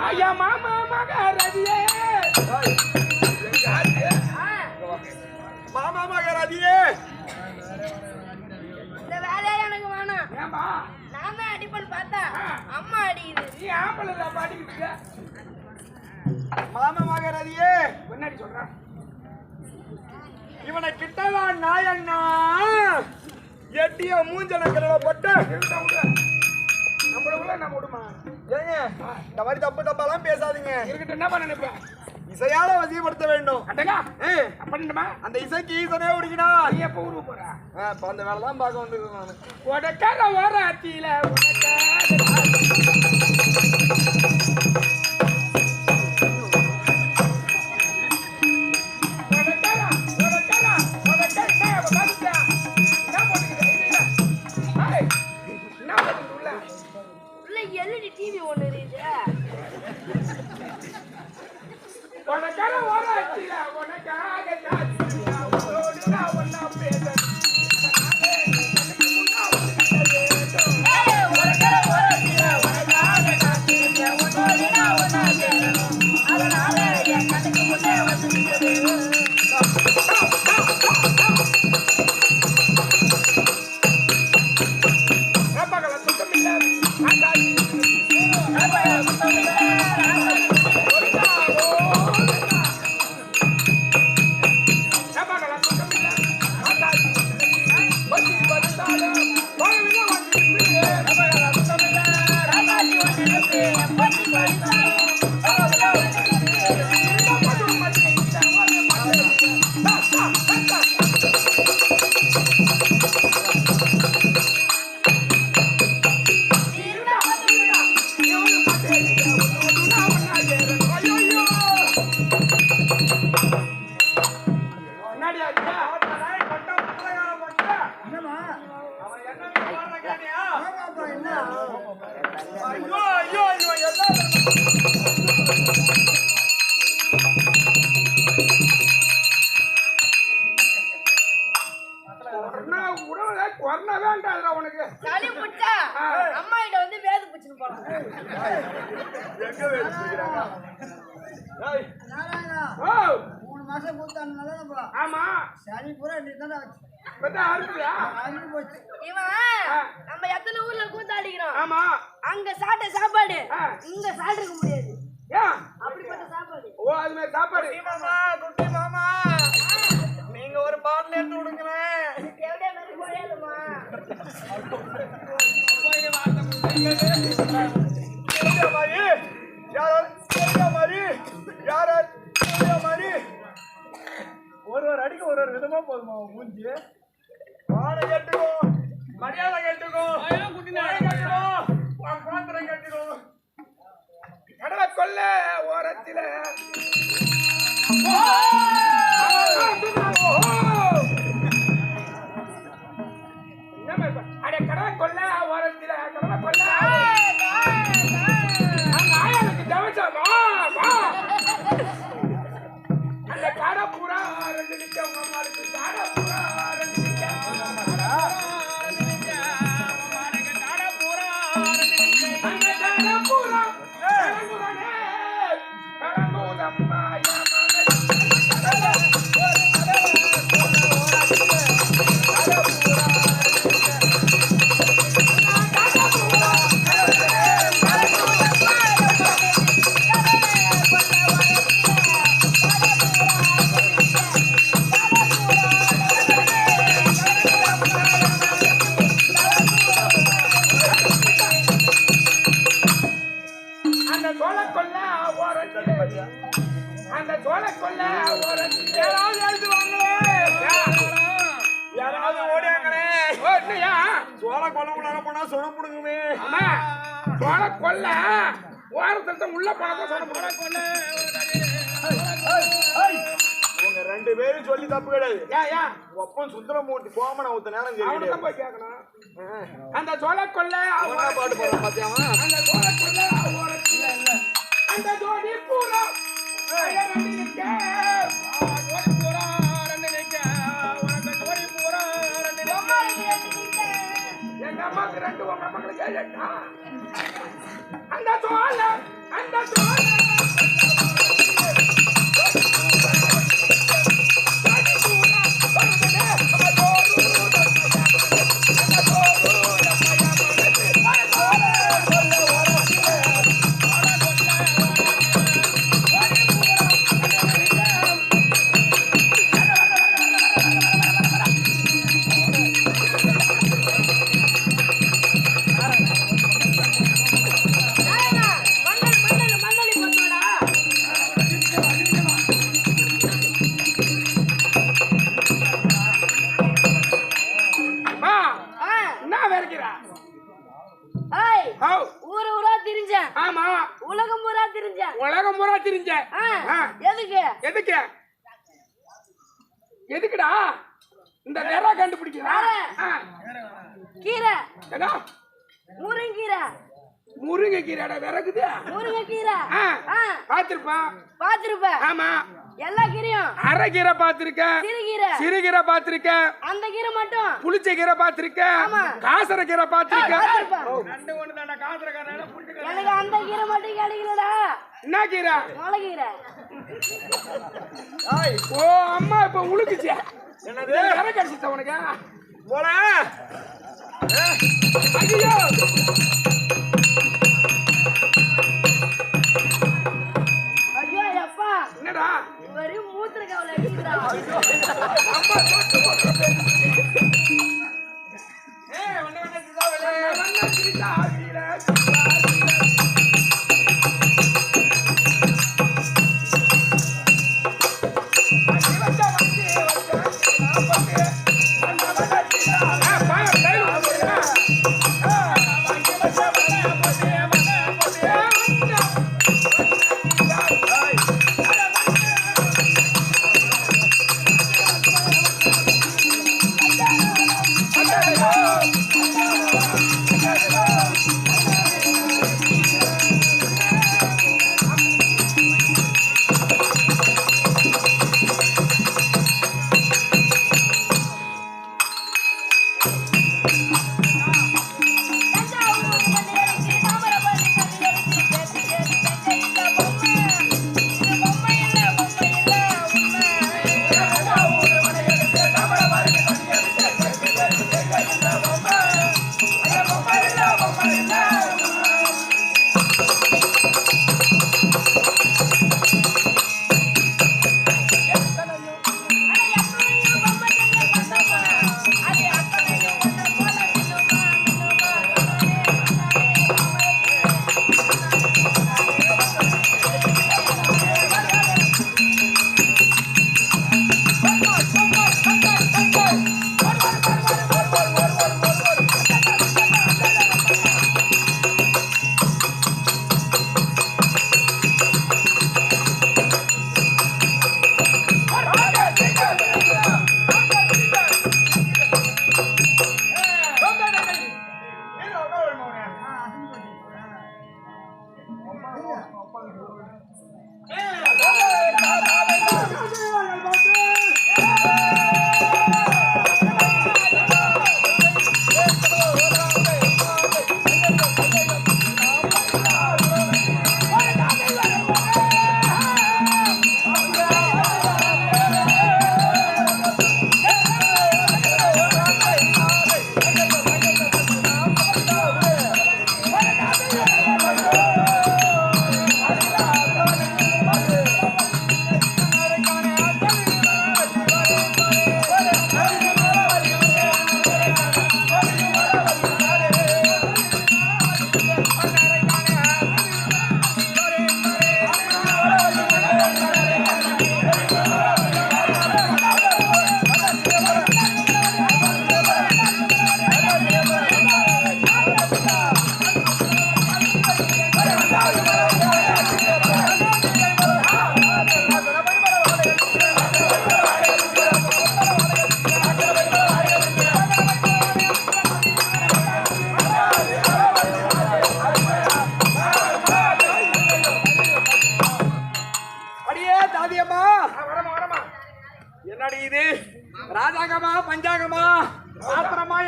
ஐயா மாமா மகாராஜியே மாமா மகாராஜியே இந்த வேலையே எனக்கு வேணாம். ஏமா நான் தான் அடிப்பேன்னு பார்த்தா அம்மா அடிக்குது. நீ ஆம்பளை தான் அடிக்கிட்டு மாமா மகாராஜியே முன்னாடி சொல்றேன் இவனை கிட்டவா நாயண்ணா எட்டிய மூஞ்சனக்கிறத போட்டு நம்மளுக்குள்ள நம்ம விடுமா ஏங்க இந்த மாதிரி தப்பு தப்பாலாம் பேசாதீங்க இருக்கட்டும் என்ன பண்ண நினைப்பேன் இசையால வசியப்படுத்த வேண்டும் அப்படின்ட்டுமா அந்த இசைக்கு ஈசனே உடுக்கினா நீ எப்போ ஊருக்கு போற இப்போ அந்த வேலை தான் பார்க்க வந்துருக்கேன் நான் உடக்கார ஓர அத்தியில எல்இடி டிவி ஒண்ணு இருக்கு. உனக்காக ஓர அத்தியில உனக்காக காத்தியா ஓடுனா ஒண்ணா பேச அம்மா கிட்ட வந்து வேது பிடிச்சிட்டு போலாம். எங்க வேது பிடிக்கிறாங்க? 3 மாசம் கூத்தானனால நம்ம ஆமா சனி பூரா நீ தான பத்தா அறுக்குதா அறுக்கு போச்சு. இவன் நம்ம எத்தனை ஊர்ல கூத்தாடிக்கிறோம். ஆமா அங்க சாப்பிட்ட சாப்பாடு இங்க சாப்பிட்டுக்க முடியாது. ஏன் அப்படிப்பட்ட சாப்பாடு? ஓ அது மாதிரி சாப்பாடு. குட்டி மாமா நீங்க ஒரு பாட்டில் எடுத்து விடுங்களேன். எவ்வளோ மாதிரி போயாதுமா ஒரு அடிக்க ஒரு விதமா போதுமா மூஞ்சி பானை கேட்டுக்கோ மரியாதை கேட்டுக்கோ கேட்டுக்கோ பாத்திரம் கேட்டுக்கோ கடலை கொல்ல ஓரத்தில அட கடலை கொல்ல ஓரத்தில கடலை கொல்ல ஆயாளுக்கு தவச்சமா அந்த கடை பூரா 2 நிக்க உங்க அம்மாளுக்கு கடை பூரா 2 நிக்க அந்த சோழ கொல்ல யாராவது எழுதுவாங்களே யாராவது ஓடியாங்களே சோழ கொல்ல போனா சொன புடுங்குமே சோழ கொல்ல ஓரத்தை உள்ள போனப்ப சொன கொல்ல உங்க 2 பேரும் சொல்லி தப்பு கிடையாது. ஒப்பம் சுந்தரமூர்த்தி கோமன ஒருத்த நேரம் போய் கேட்கணும். அந்த சோழ கொல்ல பாட்டு போற பாத்தியாமா அந்த சோழ கொல்ல அந்த ஜோடி பூரா உங்க மக்களுக்கு கேட்டா அந்த தோல அந்த தோல எதுக்குடா இந்த நேரா கண்டுபிடிக்கிறா கீரை ஏடா முருங்கீரை முருங்கைக்கீரைடா விறகுது முருங்கீரை பாத்திருப்பேன் ஆமா எல்லா கீரையும் அரைக்கீரை பாத்திருக்கேன் சிறுகீரை பாத்திருக்கேன் அந்த கீரை மட்டும் புளிச்ச கீரை பாத்திருக்கேன் காசர கீரை பாத்திருக்கேன் எனக்கு அந்த கீரை மட்டும் கிடைக்கலடா என்ன கீரை முளகீரை ஓ அம்மா இப்ப உழுக்குச்சு என்னது கரை கடிச்சிட்ட உனக்கு போல ஐயோ ஐயோ அப்பா என்னடா வெறி மூத்திர கவலை அடிக்குதுடா அம்மா என்னடி இது ராஜாங்கமா பஞ்சாங்கமா ஆத்திரமா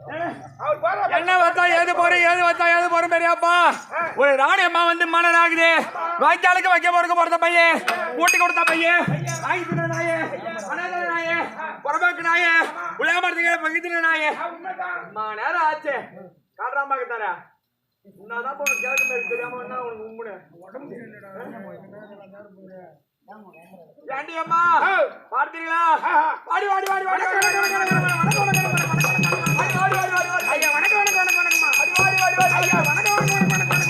அவர் பாரு என்ன வந்தா ஏது போறோம் பெரியப்பா. ஒரு ராணி அம்மா வந்து மலர் ஆகுது. வாய்க்காலுக்கு வைக்க போறத பையன், கூட்டி கொடுத்த பையன், வாங்கி தின்ன நாயே, அனாதை நாயே, புறமாக்கு நாயே, உலகமரத்துக்கு பங்கித்தின நாயே. நேரம் ஆச்சு காட்டுறாமா கிட்டாரா உன்னாதான் போன கேட்க மாதிரி தெரியாம என்ன உனக்கு உண்முன்னு ஏண்டி அம்மா பார்த்தீங்களா? வாடி வாடி வாடி வாடி ஐயா வணக்கம் வணக்கம் வணக்கம் வணக்கம்மா. அடி வாடி வாடி வாடி ஐயா வணக்கம் வணக்கம் வணக்கம்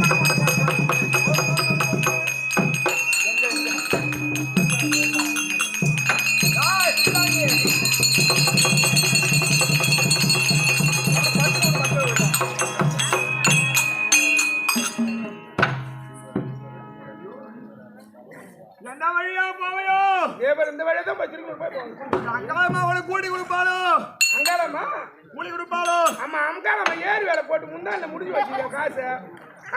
என்ன வழியா போவையோ? இந்த வழியா தான் வச்சிருக்கோம். அங்காளம்மா அவளுக்கு கூடி கொடுப்பாளோ? அங்காளம்மா கூலி கொடுப்பாளோ? ஆமா அங்காளம்மா ஏறு வேலை போட்டு முன்னால முடிஞ்சு வச்சுக்க காசு.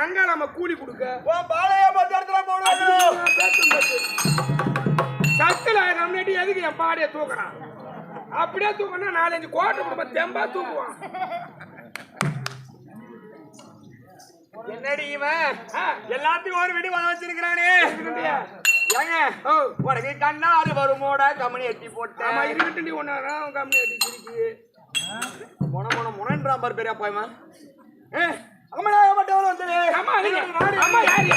அங்காளம்மா கூலி கொடுக்க பாளைய பத்திரத்துல போனாலும் சத்துல நம்மகிட்ட எதுக்கு என் பாடிய தூக்குறான்? அப்படியே தூக்கணும் 4-5 கோட்டை குடும்பம் தெம்பா தூக்குவான். என்னடி இவன் எல்லாத்தையும் ஒரு விடி வர வச்சிருக்கிறானே. ஏங்க உனக்கு கண்ணாறு வருமோட கம்பெனி எட்டி போட்டேன். ஆமா இருக்கட்டு நீ ஒன்னா கம்பெனி அடிச்சிருக்கு முனன்றான் பாரு பெரியப்பா இவன். அம்மனாகப்பட்டவன் வந்து அம்மா அம்மா யாரு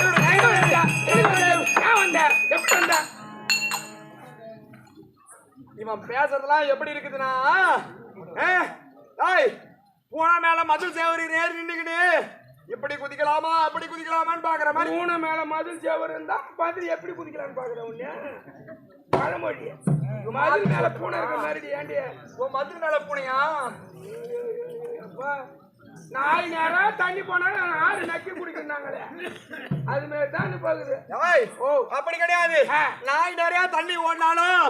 வந்த எப்படி வந்த? இவன் பேசுறதுலாம் எப்படி இருக்குதுன்னா பூனை மேல மதுள் சேவரி நேர் நின்றுக்கிட்டு இப்படி குதிக்கலாமா அப்படி குதிக்கலாமான்னு பாக்குற மாதிரி. பூனை மேல மதுள் சேவர் இருந்தா பார்த்து எப்படி குதிக்கலான்னு பாக்குற உன்ன பழமொழி. மதுள் மேல பூனை இருக்க மாதிரி ஏண்டி உன் மதுள் மேல பூனையா? நாய் நேரம் தண்ணி போனா ஆறு நக்கி குடிக்கிறாங்களே அது மாதிரி தான் பாக்குது. ஓ அப்படி கிடையாது. நாய் நிறைய தண்ணி ஓடினாலும்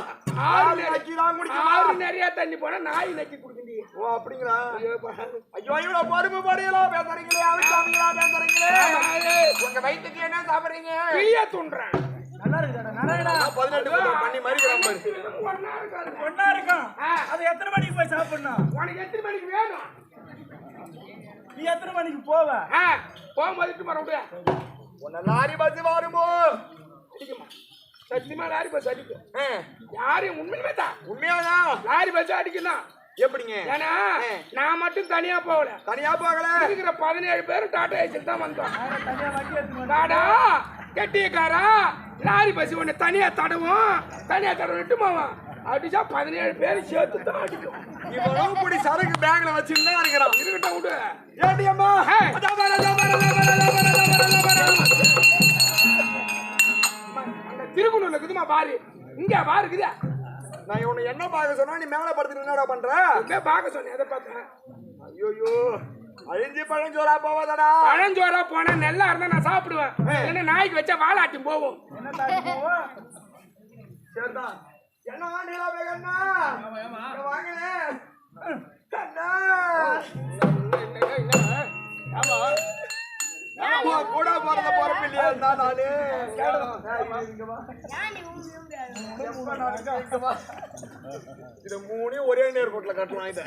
ஆறு நக்கி தான் குடிக்கும். ஆறு நிறைய தண்ணி போனா நாய் நக்கி குடிக்கண்டி. ஓ அப்படிங்களா? ஐயோ இவ்வளவு பொறுப்பு படிகளா பேசுறீங்களே, அவங்களா பேசுறீங்களே. உங்க வயிற்றுக்கு என்ன சாப்பிடுறீங்க? பிரியா துண்டுறேன். நல்லா இருக்குடா நாராயணா. 18 பண்ணி மறிக்கிறான் பாரு. ஒண்ணா இருக்கும். அது எத்தனை மணிக்கு போய் சாப்பிடணும்? உனக்கு எத்தனை மணிக்கு வேணும்? நீ எத்தனை மணிக்கு போவ? போகும்போது மறுபடியா உன்னை லாரி பஸ் வருமோ அடிக்குமா? சத்தியமா லாரி பஸ் அடிக்கும். யாரையும் உண்மையுமே தான் உண்மையாதான் லாரி பஸ் அடிக்கணும். எப்படிங்க? ஏன்னா நான் மட்டும் தனியா போகல, தனியா போகல. இருக்கிற 17 பேரும் டாடா ஏசில் தான் வந்தோம். தனியா வண்டி எடுத்து டாடா கெட்டியக்காரா லாரி பஸ் ஒண்ணு தனியா தடவும் விட்டு போவான். அடிச்சா 17 பேர் சேர்த்து தான் அடிக்கும். இவ்வளவு இப்படி சரக்கு பேங்க்ல வச்சுன்னு இருக்கிறான். இருக்கட்டும் விடு. ஏடி அம்மா திருக்குறள் இருக்குதுமா பாரு, இங்க பாரு இருக்குதா. நான் உன்னை என்ன பார்க்க சொன்னா நீ மேல படுத்துட்டு என்னடா பண்ற? பார்க்க சொன்னேன் எதை பார்த்தேன்? ஐயோ அழிஞ்சு பழஞ்சோரா போவாதடா. பழஞ்சோரா போனா நல்லா இருந்தா நான் சாப்பிடுவேன். என்ன நாய்க்கு வச்சா வாலாட்டும் போவோம். என்ன தாண்டி போவோம்? சரிதான். என்ன நீலா பேகண்ணா வாங்கலே கண்ணா கூட போறத போறப்ப இல்லையா இருந்தா நானு இது 3 ஒரே நேர்கோட்டில் கட்டலாம். இதை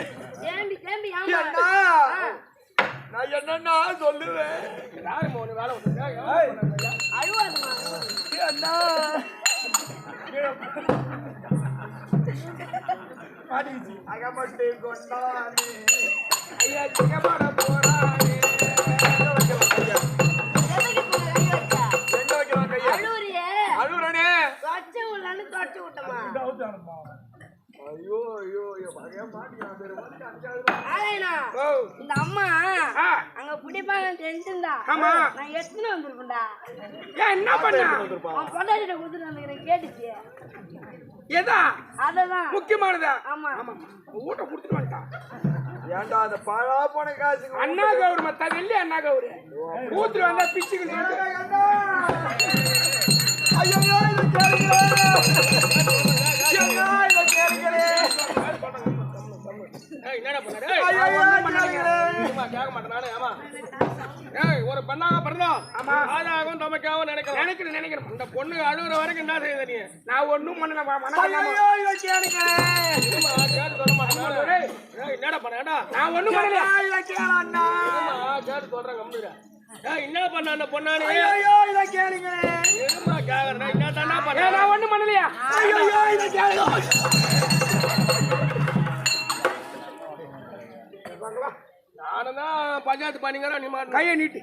நான் என்னன்னா சொல்லுவேன். வேலை அகப்பட்டு கொண்டானே ஐயா சிங்கப்பட போறானே. எங்க வைக்கலாம் கையா? அழுவுறனே. ஐயோ ஐயோ இந்த அம்மா அங்க பிடிப்பாங்க டென்ஷன் தான். நான் எத்தனை வந்திருக்கேன்டா. என்ன பண்ண பொண்டாட்டிட்ட கொடுத்துட்டு வந்துக்கிறேன் கேட்டுச்சு. எதா அததான் முக்கியமானதா? ஆமா ஊட்ட குடுத்துட்டு வந்துட்டான். ஏன்டா அந்த பழா போன காசு அண்ணா கௌரி மத்த வெள்ளி அண்ணா கௌரி கூத்துட்டு வந்தா பிச்சுக்கு ஐயோ இது கேளுங்களே. என்னடா பண்ண? ஐயோ கேட்க மாட்டேன். ஏய் ஒரு பெண்ணாக பிறந்தோம் ஆமா. ஆதாகம் தமக்காவும் நினைக்கிறேன் நினைக்கிறேன் இந்த பொண்ணு அழுகுற வரைக்கும் என்ன செய்யுது நீ நான் ஒண்ணும் பண்ணல ஐயோ இதை கேளுங்களே இருமா, கேட்டு சொல்ல மாட்டேன் ஏய் என்னடா பண்ணடா நான் ஒண்ணும் பண்ணல இதை கேளண்ணா கேட்டு சொல்றேன் கம்மிடா ஏய் என்ன பண்ண அந்த பொண்ணானே ஐயோ இதை கேளுங்களே இருமா கேக்குறேன் என்ன பண்ண நான் ஒண்ணும் பண்ணலையா ஐயோ இதை கேளுங்க நானும் தான் பஞ்சாயத்து பண்ணிக்கிறேன் நீ மாட்டேன் கையை நீட்டு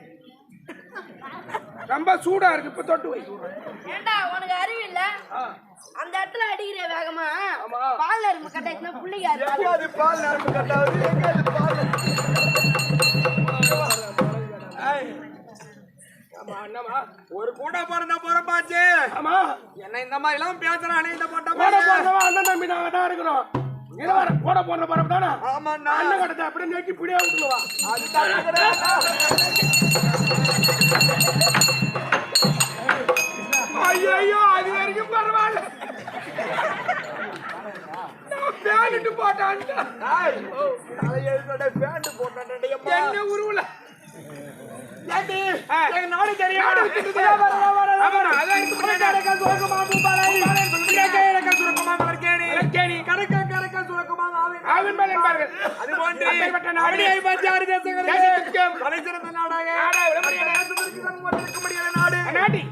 ரொம்ப சூடா இருக்கு இப்ப தொட்டு வை ஏண்டா உனக்கு அறிவு இல்ல அந்த இடத்துல அடிக்கிற வேகமா ஆமா. பால் எறும்பு கட்டாச்சுன்னா புள்ளிங்க எங்க அது பால் நரம்பு கட்டாவது எங்க அது பால் ஏய், ஆமா என்னமா ஒரு கூட பிறந்த பொறப்பாச்சு ஆமா என்ன இந்த மாதிரி எல்லாம் பேசுறானே இந்த கூட பொட்ட போறவன் அண்ணன் தம்பி நாங்க தான் இருக்கிறோம் இருவார கூட போற பரப்பு தானே ஆமாண்ணா அண்ணன் கடத்தை அப்படியே நெக்கி பிடியா விட்டுருவா அதுதான் ஐயோ அது வரைக்கும் பரவாயில்ல நான் பேனிட்டு போட்டான் தலையெழுத்தோட பேண்ட் போட்டேன் என்ன உருவல எங்க நாடு தெரியும் ஆமா அதான் ஆவின் மேல் என்பார்கள் அது போன்று அப்பேற்பட்ட நாடு அடியை பஞ்சாறு தேசங்களிலே தேசத்திற்கு தலைசிறந்த நாடாக நாடா விளம்பரியான நாடு நாட்டி